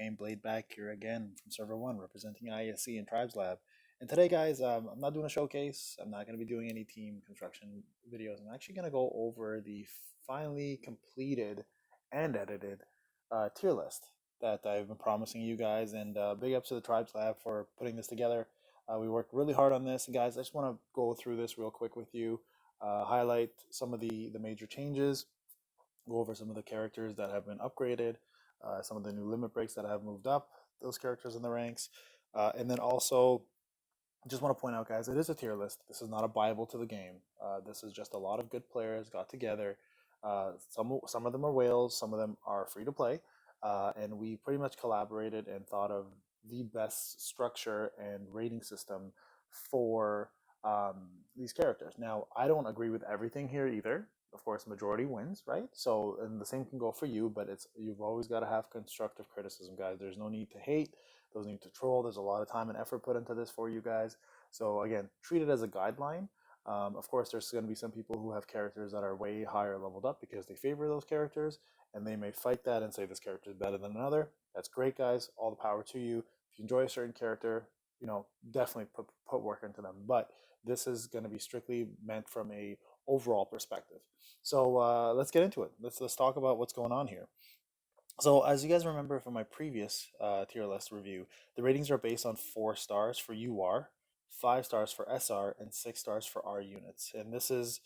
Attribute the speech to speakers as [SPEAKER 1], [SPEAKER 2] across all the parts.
[SPEAKER 1] name Blade back here again from Server 1, representing ISC and Tribes Lab. And today, guys, I'm not doing a showcase. I'm not going to be doing any team construction videos. I'm actually going to go over the finally completed and edited tier list that I've been promising you guys. And big ups to the Tribes Lab for putting this together. We worked really hard on this. And guys, I just want to go through this real quick with you, highlight some of the major changes, go over some of the characters that have been upgraded, some of the new limit breaks that have moved up those characters in the ranks, and then also just want to point out, guys, it is a tier list. This is not a Bible to the game. This is just a lot of good players got together. Some of them are whales, some of them are free to play, and we pretty much collaborated and thought of the best structure and rating system for these characters. Now, I don't agree with everything here either. Of course, majority wins, right? So, and the same can go for you, but you've always got to have constructive criticism, guys. There's no need to hate. There's no need to troll. There's a lot of time and effort put into this for you guys. So again, treat it as a guideline. Of course, there's going to be some people who have characters that are way higher leveled up because they favor those characters, and they may fight that and say this character is better than another. That's great, guys. All the power to you. If you enjoy a certain character, definitely put work into them. But this is going to be strictly meant from a overall perspective. So let's get into it. Let's talk about what's going on here. So as you guys remember from my previous tier list review, the ratings are based on 4 stars for UR, 5 stars for SR, and 6 stars for R units. And this is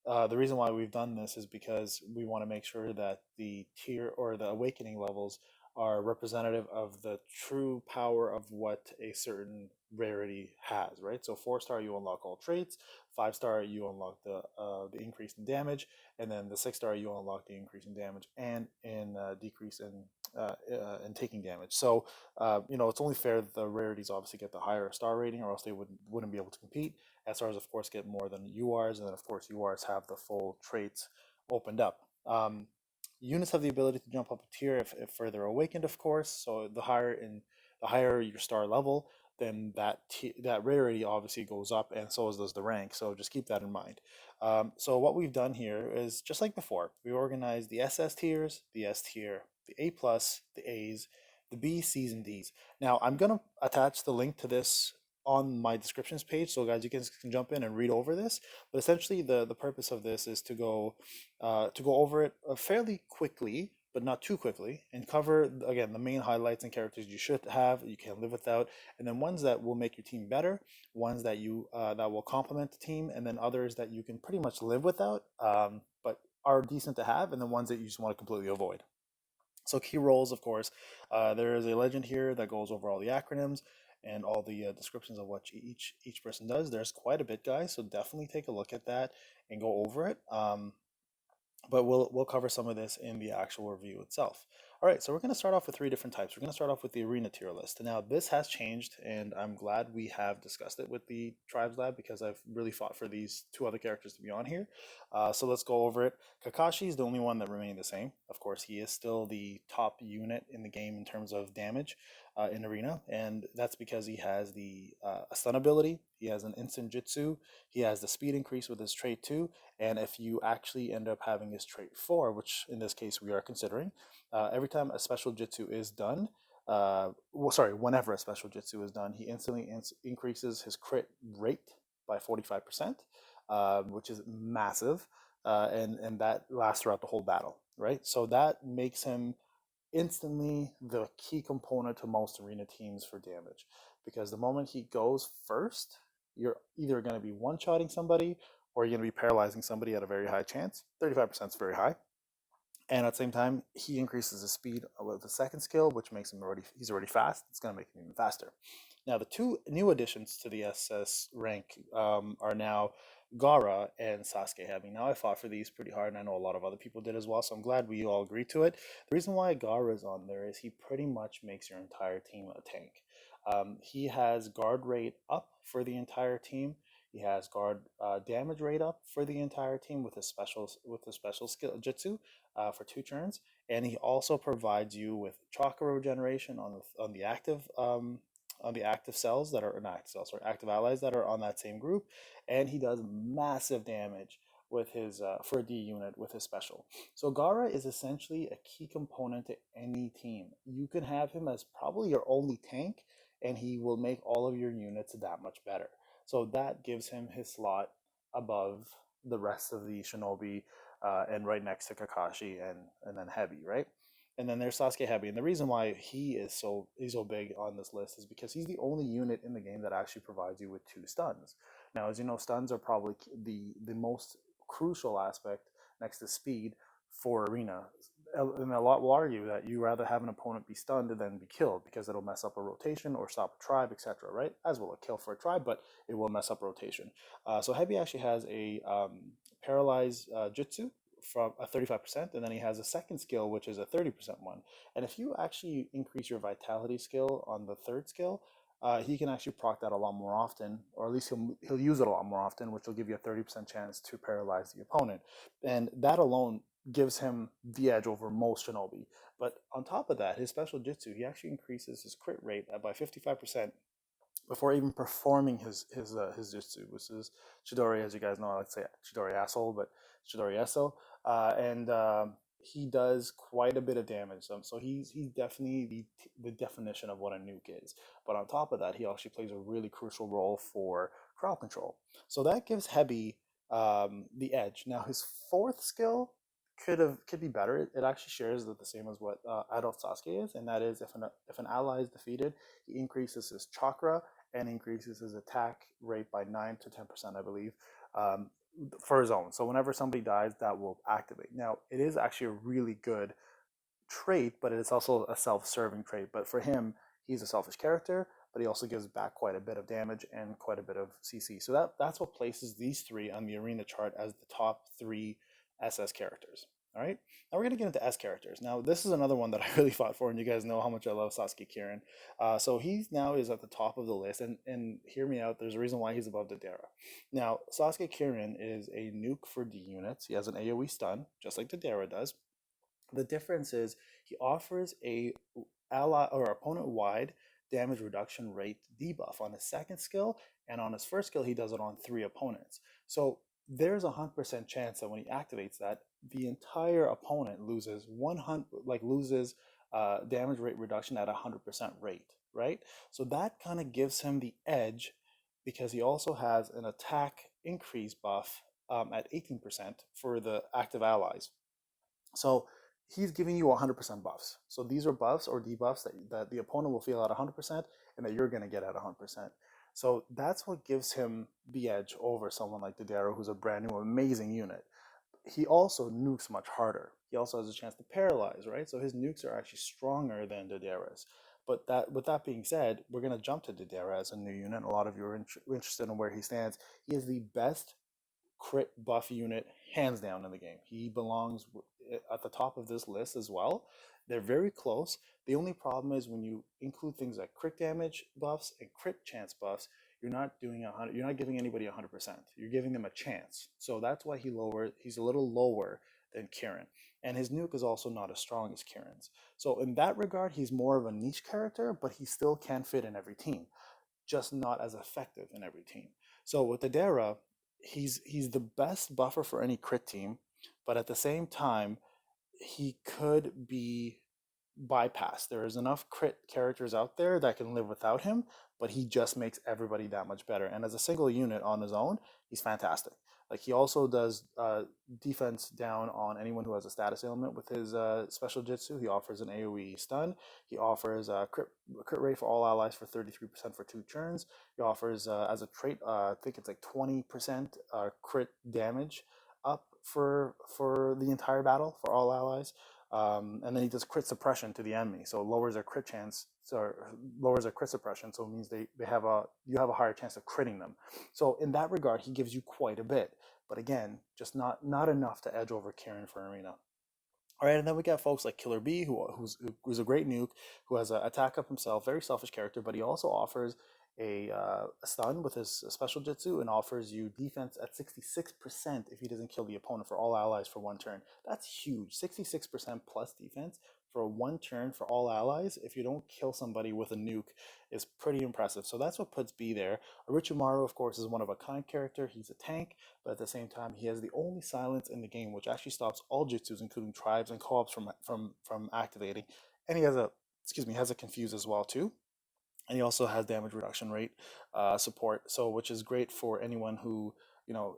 [SPEAKER 1] the reason why we've done this is because we want to make sure that the tier or the awakening levels are representative of the true power of what a certain rarity has, right? So 4 star you unlock all traits, 5 star you unlock the increase in damage, and then the 6 star you unlock the increase in damage and in decrease in taking damage. So it's only fair that the rarities obviously get the higher star rating, or else they wouldn't be able to compete. SRs of course get more than URs, and then of course URs have the full traits opened up. Units have the ability to jump up a tier if further awakened, of course. So the higher your star level, then that rarity obviously goes up, and so does the rank. So just keep that in mind. So what we've done here is just like before. We organized the SS tiers, the S tier, the A plus, the A's, the B, C's, and D's. Now I'm gonna attach the link to this on my descriptions page, so guys, you can jump in and read over this. But essentially, the purpose of this is to go over it fairly quickly, but not too quickly, and cover again the main highlights and characters you should have, you can't live without, and then ones that will make your team better, ones that that will complement the team, and then others that you can pretty much live without, but are decent to have, and then ones that you just want to completely avoid. So key roles, of course, there is a legend here that goes over all the acronyms and all the descriptions of what each person does. There's quite a bit, guys, so definitely take a look at that and go over it. But we'll cover some of this in the actual review itself. All right, so we're going to start off with 3 different types. We're going to start off with the arena tier list. Now, this has changed, and I'm glad we have discussed it with the Tribes Lab because I've really fought for these 2 other characters to be on here. So let's go over it. Kakashi is the only one that remained the same. Of course, he is still the top unit in the game in terms of damage in arena, and that's because he has the stun ability, he has an instant jutsu, he has the speed increase with his trait 2, and if you actually end up having his trait 4, which in this case we are considering, every time a special jutsu is done, whenever a special jutsu is done, he instantly increases his crit rate by 45%, which is massive, and that lasts throughout the whole battle, right? So that makes him instantly the key component to most arena teams for damage, because the moment he goes first, you're either going to be one-shotting somebody or you're going to be paralyzing somebody at a very high chance. 35% is very high. And at the same time, he increases his speed with the second skill, which makes him he's already fast. It's going to make him even faster. Now, the 2 new additions to the SS rank are now Gara and Sasuke. Now, I fought for these pretty hard, and I know a lot of other people did as well, so I'm glad we all agreed to it. The reason why Gara is on there is he pretty much makes your entire team a tank. He has guard rate up for the entire team. He has guard damage rate up for the entire team with a special skill jutsu for 2 turns, and he also provides you with chakra regeneration on the active cells that are not active cells, or active allies that are on that same group, and he does massive damage with his for a D unit with his special. So Gara is essentially a key component to any team. You can have him as probably your only tank, and he will make all of your units that much better. So that gives him his slot above the rest of the Shinobi, and right next to Kakashi and then Hebi, right? And then there's Sasuke Hebi, and the reason why he's so big on this list is because he's the only unit in the game that actually provides you with 2 stuns. Now, as you know, stuns are probably the most crucial aspect next to speed for arena. And a lot will argue that you rather have an opponent be stunned than be killed because it'll mess up a rotation or stop a tribe, etc. Right? As will a kill for a tribe, but it will mess up rotation. So Hebi actually has a paralyze jutsu from a 35%, and then he has a second skill which is a 30% one. And if you actually increase your vitality skill on the third skill, he can actually proc that a lot more often, or at least he'll use it a lot more often, which will give you a 30% chance to paralyze the opponent. And that alone gives him the edge over most shinobi. But on top of that, his special jutsu, he actually increases his crit rate by 55% before even performing his jutsu, which is Chidori, as you guys know. I like to say Chidori asshole, but Chidori Esso, and he does quite a bit of damage. So he's definitely the definition of what a nuke is. But on top of that, he actually plays a really crucial role for crowd control. So that gives Hebi the edge. Now his fourth skill could be better. It actually shares the same as what adult Sasuke is, and that is if an ally is defeated, he increases his chakra and increases his attack rate by 9 to 10%, I believe, um, for his own. So whenever somebody dies, that will activate. Now it is actually a really good trait, but it's also a self-serving trait. But for him, he's a selfish character, but he also gives back quite a bit of damage and quite a bit of CC. So that's what places these 3 on the arena chart as the top 3 SS characters. All right, now we're going to get into S characters. Now, this is another one that I really fought for, and you guys know how much I love Sasuke Kirin. So he now is at the top of the list, and hear me out, there's a reason why he's above Deidara. Now, Sasuke Kirin is a nuke for D units. He has an AoE stun, just like Deidara does. The difference is he offers a ally or opponent wide damage reduction rate debuff on his second skill, and on his first skill he does it on 3 opponents. So there's a 100% chance that when he activates that, the entire opponent loses damage rate reduction at 100% rate, right? So that kind of gives him the edge because he also has an attack increase buff at 18% for the active allies. So he's giving you 100% buffs. So these are buffs or debuffs that the opponent will feel at 100% and that you're going to get at 100%. So that's what gives him the edge over someone like Deidara, who's a brand new, amazing unit. He also nukes much harder. He also has a chance to paralyze, right? So his nukes are actually stronger than Deidara's. But with that being said, we're going to jump to Deidara as a new unit. A lot of you are interested in where he stands. He is the best crit buff unit hands down in the game. He belongs at the top of this list as well. They're very close. The only problem is when you include things like crit damage buffs and crit chance buffs, you're not doing 100. You're not giving anybody 100%. You're giving them a chance. So that's why he's a little lower than Kirin. And his nuke is also not as strong as Kirin's. So in that regard, he's more of a niche character, but he still can fit in every team, just not as effective in every team. So with Deidara, he's the best buffer for any crit team, but at the same time, he could be bypassed. There is enough crit characters out there that can live without him, but he just makes everybody that much better. And as a single unit on his own, he's fantastic. Like he also does defense down on anyone who has a status ailment with his special jutsu. He offers an AoE stun. He offers crit rate for all allies for 33% for 2 turns. He offers as a trait, I think it's like 20% crit damage up for the entire battle for all allies. And then he does crit suppression to the enemy, so it lowers their crit chance, so lowers their crit suppression, so it means you have a higher chance of critting them. So in that regard, he gives you quite a bit, but again, just not enough to edge over Kirin for arena. All right, and then we got folks like Killer B, who's a great nuke, who has an attack up himself, very selfish character, but he also offers a stun with his special jutsu and offers you defense at 66% if he doesn't kill the opponent for all allies for 1 turn. That's huge. 66% plus defense for one turn for all allies if you don't kill somebody with a nuke is pretty impressive. So that's what puts B there. Orochimaru, of course, is one of a kind character. He's a tank, but at the same time, he has the only silence in the game, which actually stops all jutsus, including tribes and co-ops, from activating. And he has a has a confuse as well too, and he also has damage reduction rate support, so which is great for anyone who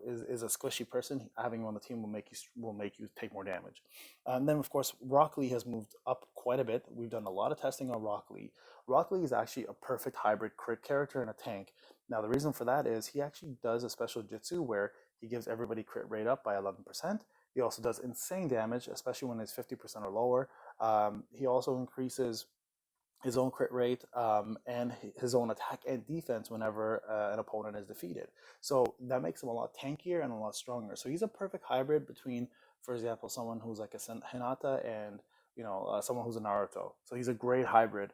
[SPEAKER 1] is a squishy person. Having him on the team will make you take more damage. And then of course Rock Lee has moved up quite a bit. We've done a lot of testing on Rock Lee. Rock Lee is actually a perfect hybrid crit character and a tank. Now the reason for that is he actually does a special jutsu where he gives everybody crit rate up by 11%. He also does insane damage, especially when it's 50% or lower. He also increases his own crit rate and his own attack and defense whenever an opponent is defeated. So that makes him a lot tankier and a lot stronger. So he's a perfect hybrid between, for example, someone who's like a Hinata and someone who's a Naruto. So he's a great hybrid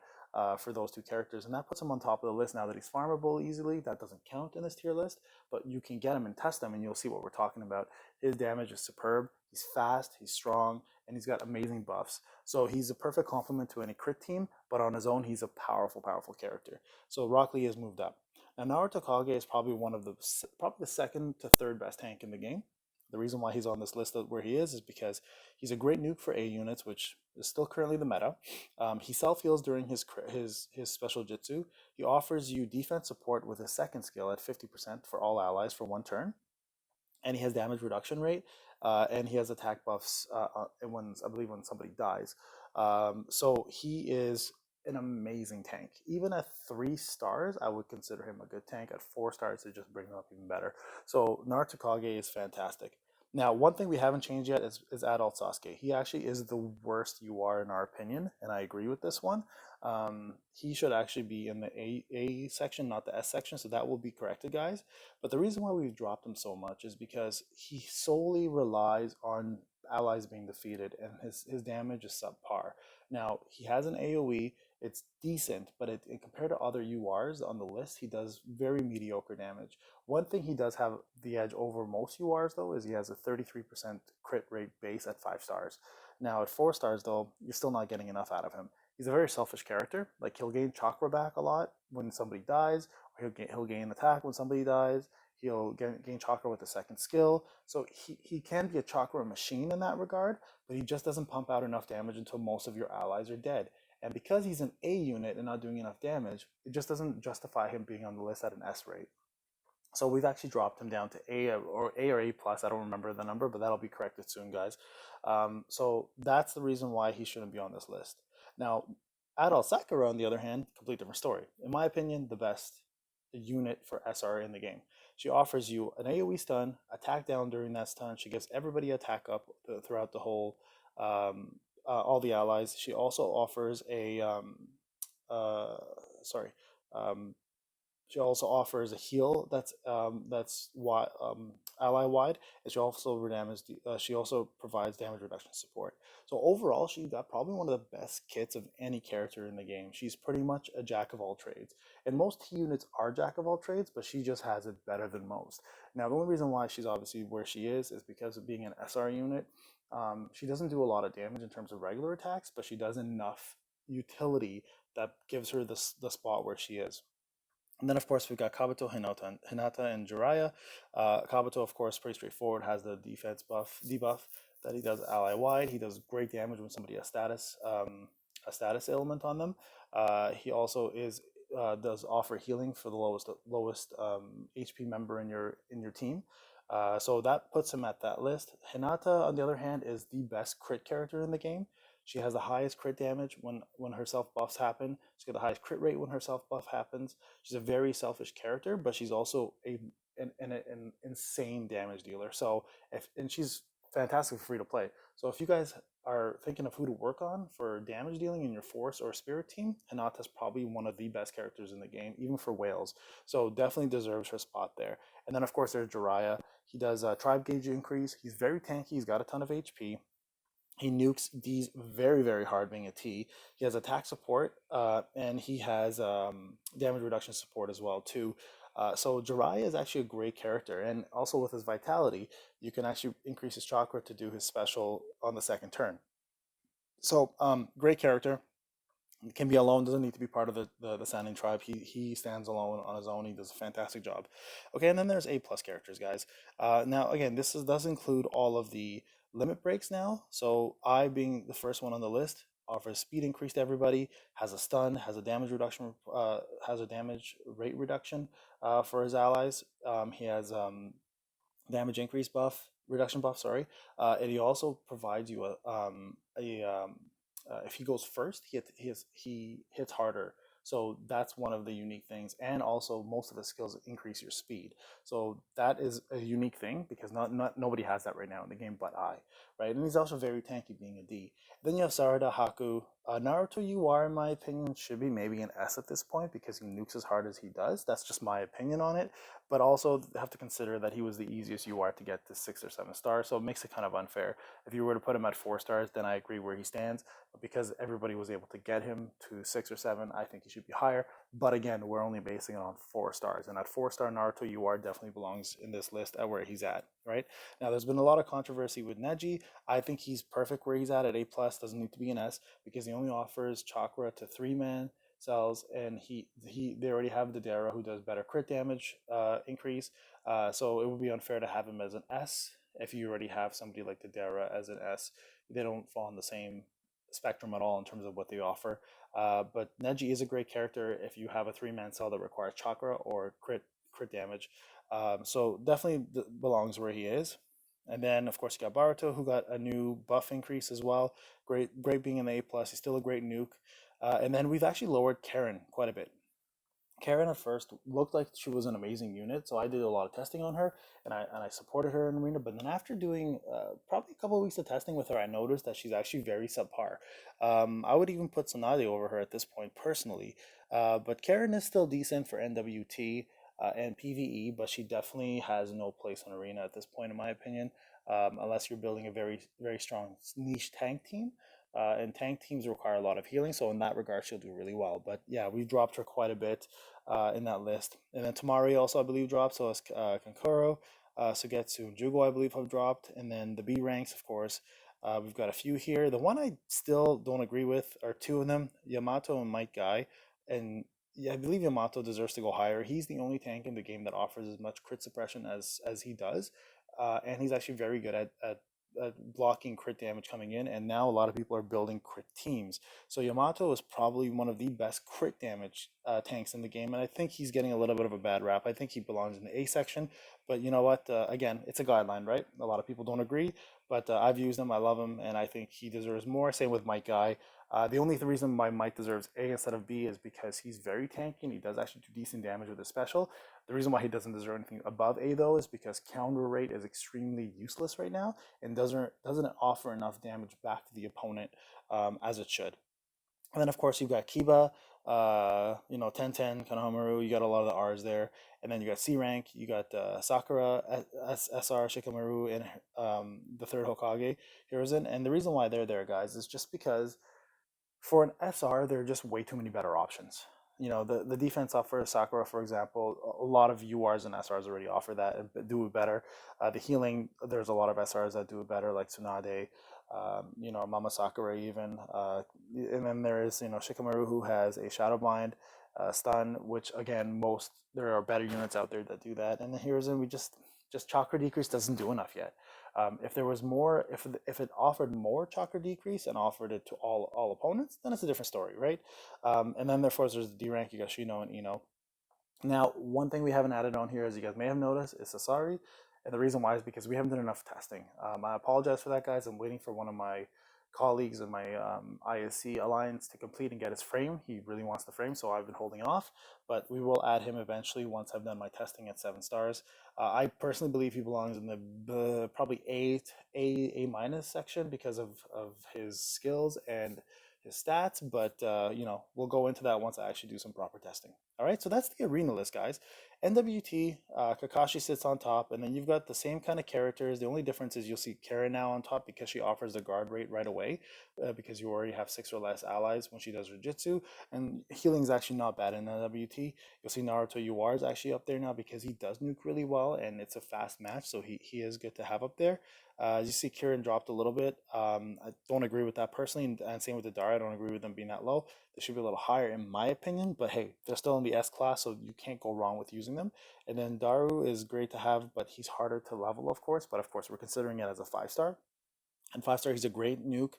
[SPEAKER 1] for those two characters, and that puts him on top of the list now that he's farmable easily. That doesn't count in this tier list, but you can get him and test him, and you'll see what we're talking about. His damage is superb. He's fast. He's strong, and he's got amazing buffs. So he's a perfect complement to any crit team, but on his own, he's a powerful, powerful character. So Rock Lee has moved up. Now Naruto Kage is probably probably the second to third best tank in the game. The reason why he's on this list where he is because he's a great nuke for A units, which is still currently the meta. He self heals during his special jutsu. He offers you defense support with his second skill at 50% for all allies for one turn, and he has damage reduction rate, and he has attack buffs when I believe when somebody dies. So he is an amazing tank. Even at 3 stars, I would consider him a good tank. At 4 stars, it just brings him up even better. So Naruto Kage is fantastic. Now, one thing we haven't changed yet is Adult Sasuke. He actually is the worst UR in our opinion, and I agree with this one. He should actually be in the A section, not the S section, so that will be corrected, guys. But the reason why we've dropped him so much is because he solely relies on allies being defeated, and his damage is subpar. Now, he has an AoE, it's decent, but compared to other URs on the list, he does very mediocre damage. One thing he does have the edge over most URs, though, is he has a 33% crit rate base at 5 stars. Now, at 4 stars, though, you're still not getting enough out of him. He's a very selfish character. Like, he'll gain chakra back a lot when somebody dies, or he'll gain attack when somebody dies. He'll gain chakra with the second skill. So he can be a chakra machine in that regard, but he just doesn't pump out enough damage until most of your allies are dead. And because he's an A unit and not doing enough damage, it just doesn't justify him being on the list at an S rate. So we've actually dropped him down to A or A plus. I don't remember the number, but that'll be corrected soon, guys. So that's the reason why he shouldn't be on this list. Now, Adol Sakura, on the other hand, complete different story. In my opinion, the best unit for SR in the game. She offers you an AoE stun, attack down during that stun. She gives everybody attack up throughout the whole, all the allies. She also offers a, sorry, um, she also offers a heal that's ally wide, and she also provides damage reduction support. So overall, she got probably one of the best kits of any character in the game. She's pretty much a jack of all trades, and most T units are jack of all trades, but she just has it better than most. Now, the only reason why she's obviously where she is because of being an SR unit. She doesn't do a lot of damage in terms of regular attacks, but she does enough utility that gives her the spot where she is. And then, of course, we've got Kabuto, Hinata, and Jiraiya. Kabuto, of course, pretty straightforward, has the defense debuff that he does ally wide. He does great damage when somebody has a status ailment on them. He also does offer healing for the lowest HP member in your team. So that puts him at that list. Hinata, on the other hand, is the best crit character in the game. She has the highest crit damage when her self buffs happen. She's got the highest crit rate when her self buff happens. She's a very selfish character, but she's also an insane damage dealer. And she's fantastic for free to play. So if you guys are thinking of who to work on for damage dealing in your force or spirit team, Hinata's probably one of the best characters in the game, even for whales. So definitely deserves her spot there. And then of course there's Jiraiya. He does a tribe gauge increase. He's very tanky. He's got a ton of HP. He nukes these very, very hard being a T. He has attack support, and he has damage reduction support as well too. So Jiraiya is actually a great character, and also with his vitality, you can actually increase his chakra to do his special on the second turn. So, great character. Can be alone, doesn't need to be part of the standing tribe. He stands alone on his own. He does a fantastic job. Okay, and then there's A plus characters, guys. Now again, does include all of the limit breaks now. So I, being the first one on the list, offers speed increase to everybody, has a stun, has a damage reduction, has a damage rate reduction for his allies. He has damage increase buff, reduction buff, sorry. And he also provides you if he goes first, he hits harder. So that's one of the unique things, and also most of the skills increase your speed. So that is a unique thing because not nobody has that right now in the game, but I, right? And he's also very tanky, being a D. Then you have Sarada, Haku, Naruto. You are, in my opinion, should be maybe an S at this point because he nukes as hard as he does. That's just my opinion on it, but also have to consider that he was the easiest UR to get to 6 or 7 stars, so it makes it kind of unfair. If you were to put him at 4 stars, then I agree where he stands. But because everybody was able to get him to 6 or 7, I think he should be higher. But again, we're only basing it on 4 stars, and at 4 star Naruto, UR definitely belongs in this list at where he's at. Right now, there's been a lot of controversy with Neji. I think he's perfect where he's at A plus. Doesn't need to be an S because he only offers chakra to 3 man cells, and they already have the Dara who does better crit damage increase. So it would be unfair to have him as an S if you already have somebody like the Dara as an S. They don't fall on the same spectrum at all in terms of what they offer. But Neji is a great character if you have a 3 man cell that requires chakra or crit damage. So definitely belongs where he is. And then of course you got Baruto, who got a new buff increase as well. Great being an A plus. He's still a great nuke. And then we've actually lowered Karen quite a bit. Karen at first looked like she was an amazing unit, so I did a lot of testing on her, and I supported her in arena. But then after doing probably a couple of weeks of testing with her, I noticed that she's actually very subpar. I would even put Tsunade over her at this point personally, but Karen is still decent for NWT and PVE, but she definitely has no place in arena at this point, in my opinion, unless you're building a very strong niche tank team. And tank teams require a lot of healing, so in that regard, she'll do really well. But yeah, we've dropped her quite a bit in that list. And then Tamari also, I believe, dropped. So has Kankuro, Sugetsu, and Jugo, I believe, have dropped. And then the B ranks, of course. We've got a few here. The one I still don't agree with are two of them, Yamato and Might Guy. And yeah, I believe Yamato deserves to go higher. He's the only tank in the game that offers as much crit suppression as he does. And he's actually very good at blocking crit damage coming in, and now a lot of people are building crit teams. So Yamato is probably one of the best crit damage tanks in the game, and I think he's getting a little bit of a bad rap. I think he belongs in the A section, but you know what? Again, it's a guideline, right? A lot of people don't agree, but I've used him, I love him, and I think he deserves more. Same with Mike Guy. The only reason why Mike deserves A instead of B is because he's very tanky and he does actually do decent damage with his special. The reason why he doesn't deserve anything above A though is because counter rate is extremely useless right now and doesn't offer enough damage back to the opponent as it should. And then of course you've got Kiba, 1010, Kanohamaru. You got a lot of the R's there, and then you got C rank. You got Sakura, SR, Shikamaru, and the third Hokage Hiruzen. And the reason why they're there, guys, is just because for an SR, there are just way too many better options. The defense offer Sakura, for example, a lot of URs and SRs already offer that and do it better. The healing, there's a lot of SRs that do it better, like Tsunade, Mama Sakura even. And then there is, Shikamaru, who has a Shadow Blind, stun, which again, there are better units out there that do that. And then here's we just chakra decrease doesn't do enough yet. If there was more, if it offered more chakra decrease and offered it to all opponents, then it's a different story, right? And then therefore there's the D rank, you got Shino and Ino. Now, one thing we haven't added on here, as you guys may have noticed, is Sasari. And the reason why is because we haven't done enough testing. I apologize for that, guys. I'm waiting for one of my colleagues in my ISC alliance to complete and get his frame. He really wants the frame, so I've been holding off. But we will add him eventually once I've done my testing at 7 stars. I personally believe he belongs in the probably A minus section because of his skills and his stats. But we'll go into that once I actually do some proper testing. All right, so that's the arena list, guys. NWT, Kakashi sits on top, and then you've got the same kind of characters. The only difference is you'll see Kara now on top because she offers the guard rate right away, because you already have 6 or less allies when she does her jutsu, and healing is actually not bad in NWT. You'll see Naruto UR is actually up there now because he does nuke really well, and it's a fast match, so he is good to have up there. As you see, Kieran dropped a little bit. I don't agree with that personally, and same with the Dara. I don't agree with them being that low. They should be a little higher in my opinion, but hey, they're still in the S class, so you can't go wrong with using them. And then Daru is great to have, but he's harder to level, of course. But of course, we're considering it as a 5 star. And 5 star, he's a great nuke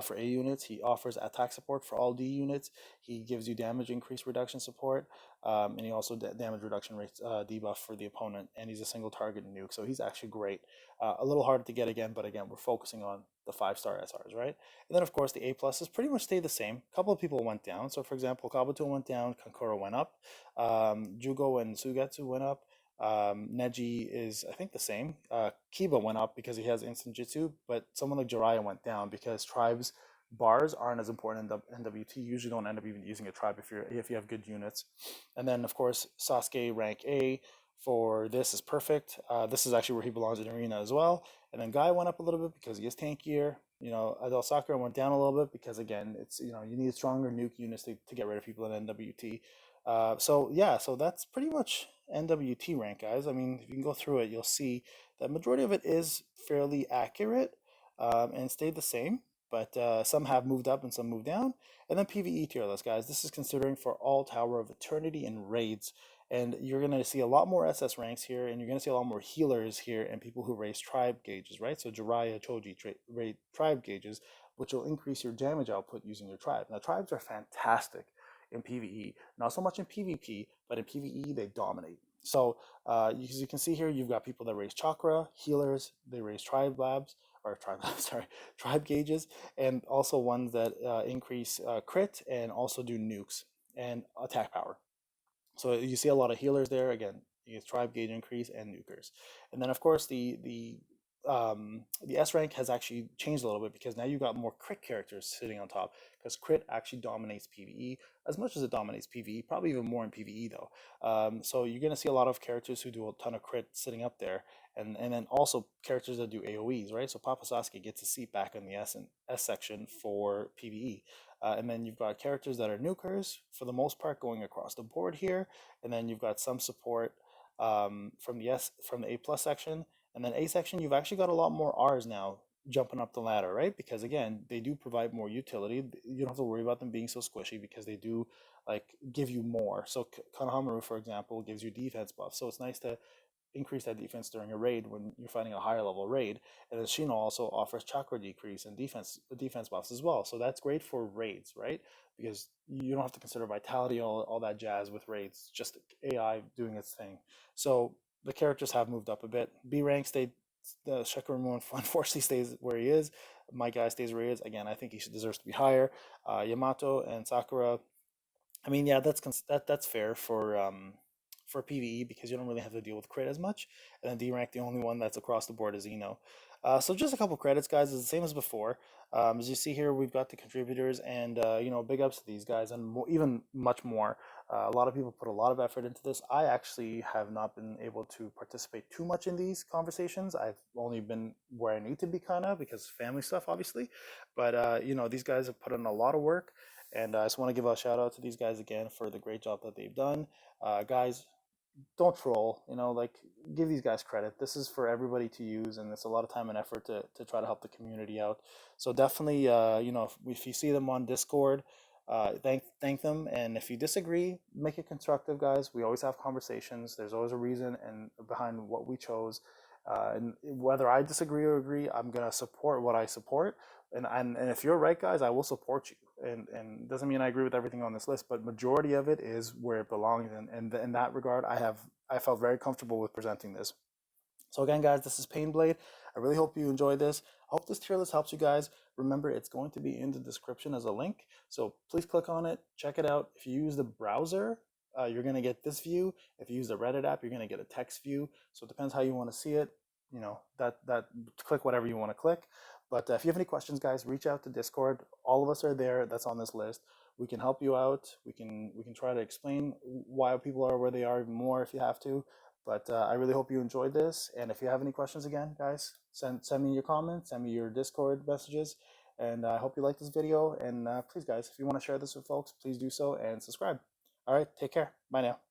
[SPEAKER 1] for A units. He offers attack support for all D units. He gives you damage increase reduction support, and he also damage reduction rates debuff for the opponent. And he's a single target nuke, so he's actually great. A little harder to get again, but again, we're focusing on the 5 star SRs, right? And then of course the A pluses pretty much stayed the same. A couple of people went down. So for example, Kabuto went down, Kankuro went up, Jugo and Sugetsu went up. Neji is, I think, the same. Kiba went up because he has instant jutsu, but someone like Jiraiya went down because tribes bars aren't as important in NWT. You usually don't end up even using a tribe if you have good units. And then of course Sasuke rank A for this is perfect. This is actually where he belongs in arena as well. And then Guy went up a little bit because he is tankier. You know, Adel Sakura went down a little bit because again, it's you need stronger nuke units to get rid of people in NWT. So yeah, so that's pretty much NWT rank, guys. I mean, if you can go through it, you'll see that majority of it is fairly accurate and stayed the same, but some have moved up and some moved down. And then PVE tier list, guys. This is considering for all Tower of Eternity and raids. And you're going to see a lot more SS ranks here, and you're going to see a lot more healers here and people who raise tribe gauges, right? So Jiraiya, Choji rate tribe gauges, which will increase your damage output using your tribe. Now, tribes are fantastic in PvE, not so much in PvP, but in PvE they dominate. So as you can see here, you've got people that raise chakra, healers, they raise tribe labs, or tribe sorry, tribe gauges, and also ones that increase crit and also do nukes and attack power. So you see a lot of healers there. Again, you get tribe gauge increase and nukers. And then of course the S rank has actually changed a little bit because now you've got more crit characters sitting on top because crit actually dominates PvE as much as it dominates PvE, probably even more in PvE though. So you're going to see a lot of characters who do a ton of crit sitting up there, and then also characters that do AoEs, right? So Papa Sasuke gets a seat back in the S section for PvE. And then you've got characters that are nukers for the most part going across the board here, and then you've got some support from the A plus section, and then A section you've actually got a lot more R's now jumping up the ladder, right? Because again, they do provide more utility. You don't have to worry about them being so squishy because they do like give you more. So Konohamaru, for example, gives you defense buff, so it's nice to increase that defense during a raid when you're fighting a higher level raid. And then Shino also offers chakra decrease and defense buffs as well. So that's great for raids, right? Because you don't have to consider vitality, all that jazz with raids, just AI doing its thing. So the characters have moved up a bit. B rank stayed, the Shikamaru unfortunately stays where he is. My guy stays where he is. Again, I think he deserves to be higher. Yamato and Sakura, I mean, yeah, that's fair for PVE because you don't really have to deal with crit as much. And then D rank, the only one that's across the board is Eno. So just a couple credits, guys. It's the same as before. As you see here, we've got the contributors, and big ups to these guys, and even much more. A lot of people put a lot of effort into this. I actually have not been able to participate too much in these conversations. I've only been where I need to be, kind of because family stuff, obviously. But these guys have put in a lot of work, and I just want to give a shout out to these guys again for the great job that they've done. Guys, don't troll, like give these guys credit. This is for everybody to use, and it's a lot of time and effort to try to help the community out. So definitely, if you see them on Discord, thank them. And if you disagree, make it constructive, guys. We always have conversations. There's always a reason and behind what we chose. And whether I disagree or agree, I'm gonna support what I support. And if you're right, guys, I will support you. And doesn't mean I agree with everything on this list, but majority of it is where it belongs. And in that regard, I felt very comfortable with presenting this. So again, guys, this is Painblade. I really hope you enjoyed this. I hope this tier list helps you guys. Remember, it's going to be in the description as a link. So please click on it, check it out. If you use the browser, you're going to get this view. If you use the Reddit app, you're going to get a text view. So it depends how you want to see it. That click whatever you want to click. But if you have any questions, guys, reach out to Discord. All of us are there. That's on this list. we can help you out. We can try to explain why people are where they are even more if you have to. But I really hope you enjoyed this. And if you have any questions, again, guys, send me your comments, send me your Discord messages. And I hope you like this video. And please, guys, if you want to share this with folks, please do so and subscribe. All right, take care. Bye now.